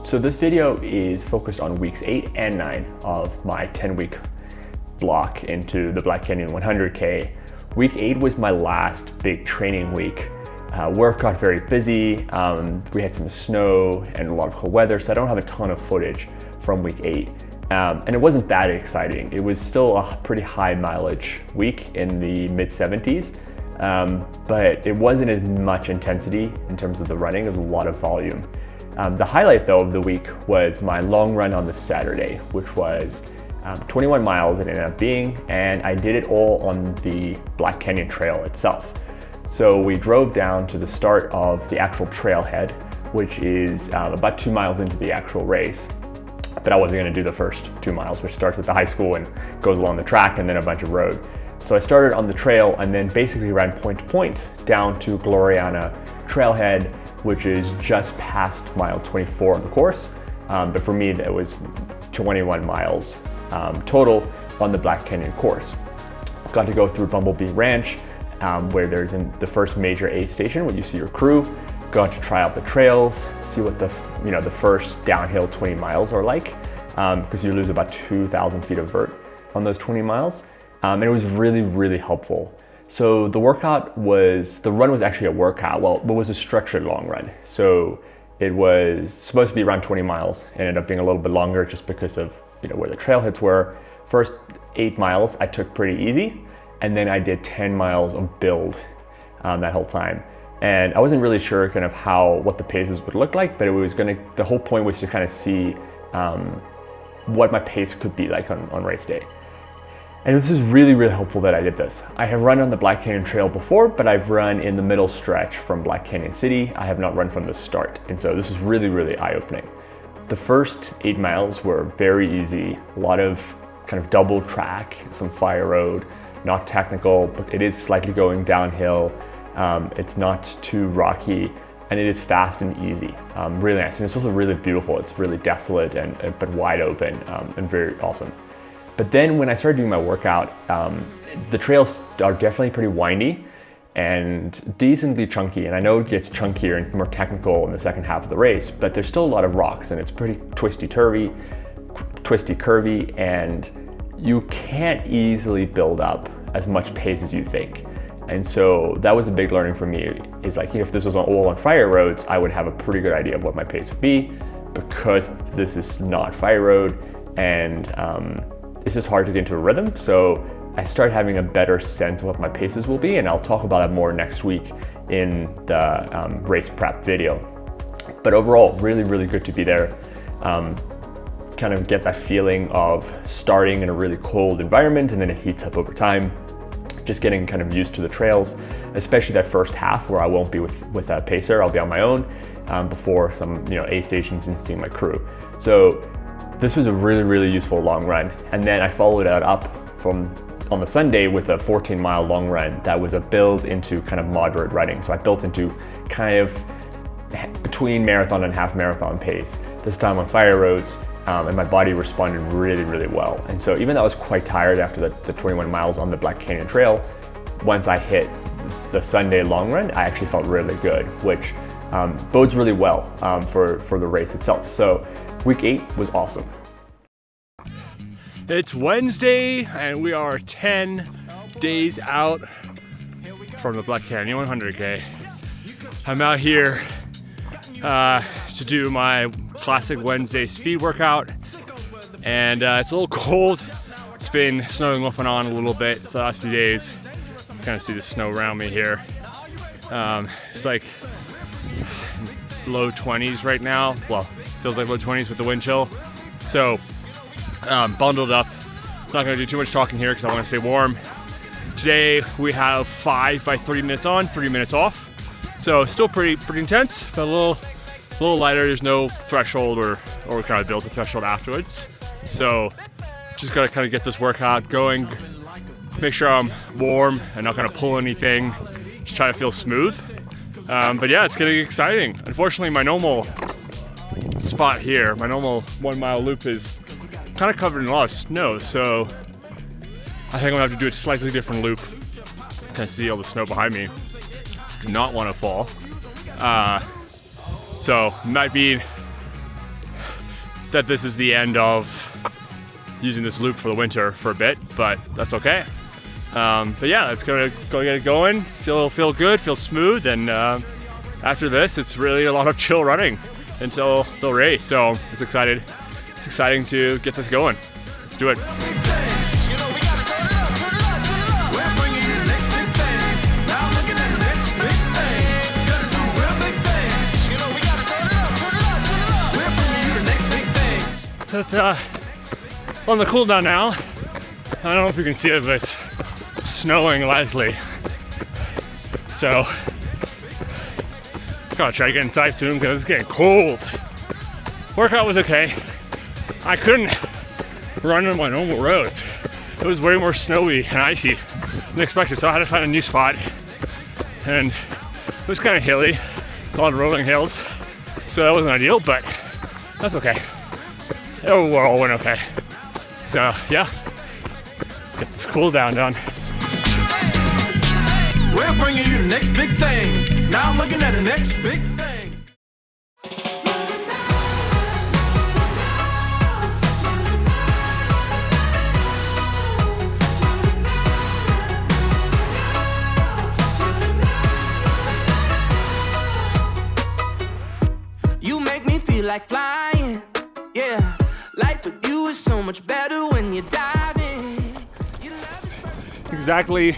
So this video is focused on weeks 8 and 9 of my 10-week block into the Black Canyon 100K. Week 8 was my last big training week. Work got very busy. We had some snow and a lot of cold weather, so I don't have a ton of footage from week 8. And it wasn't that exciting. It was still a pretty high mileage week in the mid 70s, but it wasn't as much intensity in terms of the running. There was a lot of volume. The highlight though of the week was my long run on the Saturday, which was 21 miles it ended up being, and I did it all on the Black Canyon Trail itself. So we drove down to the start of the actual trailhead, which is about 2 miles into the actual race. But I wasn't going to do the first 2 miles, which starts at the high school and goes along the track and then a bunch of road. So I started on the trail and then basically ran point to point down to Gloriana Trailhead, which is just past mile 24 on the course. But for me, that was 21 miles total on the Black Canyon course. Got to go through Bumblebee Ranch, where there's the first major aid station where you see your crew. Got to try out the trails, see what the first downhill 20 miles are like, because you lose about 2,000 feet of vert on those 20 miles. And it was really, really helpful. So the run was actually a workout. Well, it was a structured long run. So it was supposed to be around 20 miles. It ended up being a little bit longer just because of where the trailheads were. First 8 miles I took pretty easy, and then I did 10 miles of build that whole time. And I wasn't really sure kind of what the paces would look like, but the whole point was to kind of see what my pace could be like on race day. And this is really, really helpful that I did this. I have run on the Black Canyon Trail before, but I've run in the middle stretch from Black Canyon City. I have not run from the start. And so this is really, really eye-opening. The first 8 miles were very easy, a lot of kind of double track, some fire road, not technical, but it is slightly going downhill. It's not too rocky, and it is fast and easy. Really nice, and it's also really beautiful. It's really desolate but wide open and very awesome. But then when I started doing my workout, the trails are definitely pretty windy and decently chunky. And I know it gets chunkier and more technical in the second half of the race, but there's still a lot of rocks and it's pretty twisty-curvy, and you can't easily build up as much pace as you think. And so that was a big learning for me, is like, if this was all on fire roads, I would have a pretty good idea of what my pace would be, because this is not fire road, and it's just hard to get into a rhythm. So I started having a better sense of what my paces will be, and I'll talk about it more next week in the race prep video. But overall, really, really good to be there. Kind of get that feeling of starting in a really cold environment and then it heats up over time. Just getting kind of used to the trails, especially that first half where I won't be with a pacer. I'll be on my own before some aid stations and seeing my crew. So this was a really, really useful long run. And then I followed it up on the Sunday with a 14-mile long run that was a build into kind of moderate running. So I built into kind of between marathon and half marathon pace, this time on fire roads. And my body responded really, really well. And so even though I was quite tired after the 21 miles on the Black Canyon Trail, once I hit the Sunday long run, I actually felt really good, which bodes really well for the race itself. So week 8 was awesome. It's Wednesday and we are 10 days out from the Black Canyon 100K. I'm out here to do my classic Wednesday speed workout, and it's a little cold. It's been snowing off and on a little bit the last few days. You kind of see the snow around me here. It's like low 20s right now. Well, feels like low 20s with the wind chill. So bundled up. Not going to do too much talking here because I want to stay warm. Today we have 5 by 30 minutes on, 30 minutes off. So still pretty intense, but a little lighter. There's no threshold or kind of build a threshold afterwards. So just gotta kind of get this workout going, make sure I'm warm and not gonna pull anything, just try to feel smooth. But yeah, it's getting exciting. Unfortunately, my normal spot here, my normal 1 mile loop is kind of covered in a lot of snow. So I think I'm gonna have to do a slightly different loop. Kind of see all the snow behind me. Do not want to fall. So might be that this is the end of using this loop for the winter for a bit, but that's okay. But yeah, let's go get it going. Feel good, feel smooth, and after this, it's really a lot of chill running until the race. So it's exciting to get this going. Let's do it. It's on the cool down now. I don't know if you can see it, but it's snowing lightly. So gotta try to get inside soon because it's getting cold. Workout was okay. I couldn't run on my normal roads. It was way more snowy and icy than expected, so I had to find a new spot. And it was kind of hilly, a lot of rolling hills, so that wasn't ideal, but that's okay. It all went okay. So yeah, let's get this cool down done. We're bringing you the next big thing. Now I'm looking at the next big thing. You make me feel like flying, yeah. Life with you is so much better when you dive in. Exactly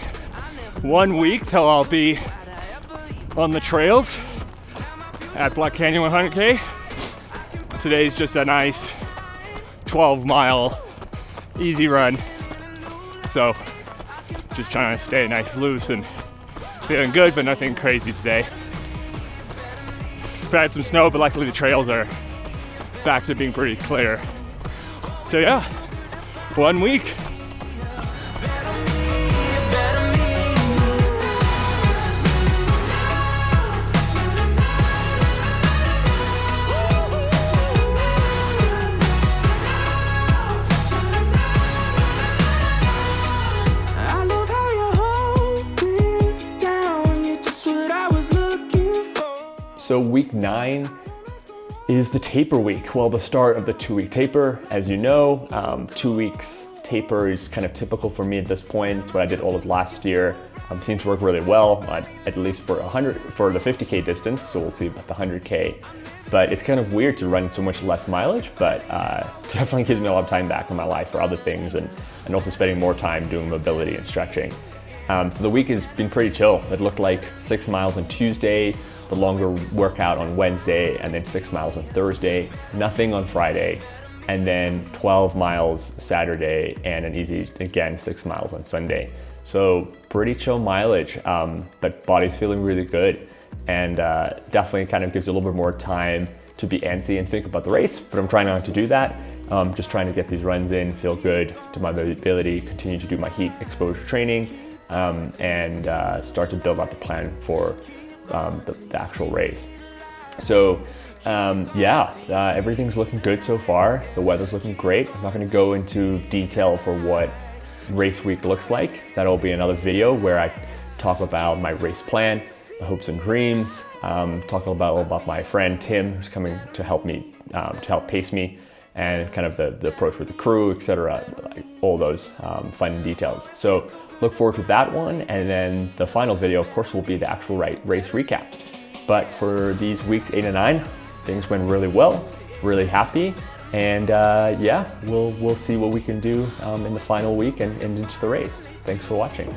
1 week till I'll be on the trails at Black Canyon 100K. Today's just a nice 12-mile easy run. So just trying to stay nice loose and feeling good, but nothing crazy today. We had some snow, but luckily the trails are back to being pretty clear. So yeah, 1 week. So week 9 is the taper week. Well, the start of the 2-week taper. As you know, 2 weeks taper is kind of typical for me at this point. It's what I did all of last year. Seems to work really well, at least for the 50K distance. So we'll see about the 100K. But it's kind of weird to run so much less mileage, but definitely gives me a lot of time back in my life for other things, and also spending more time doing mobility and stretching. So the week has been pretty chill. It looked like 6 miles on Tuesday, the longer workout on Wednesday, and then 6 miles on Thursday, nothing on Friday, and then 12 miles Saturday, and an easy, again, 6 miles on Sunday. So pretty chill mileage, but body's feeling really good, and definitely kind of gives you a little bit more time to be antsy and think about the race, but I'm trying not to do that. Just trying to get these runs in, feel good to my mobility, continue to do my heat exposure training, and start to build out the plan for the actual race. So everything's looking good so far. The weather's looking great. I'm not going to go into detail for what race week looks like. That'll be another video where I talk about my race plan, my hopes and dreams, talk about my friend Tim, who's coming to help me, to help pace me, and kind of the approach with the crew, etc. Like all those fun details. So look forward to that one, and then the final video, of course, will be the actual race recap. But for these weeks 8 and 9, things went really well, really happy, and we'll see what we can do in the final week and into the race. Thanks for watching.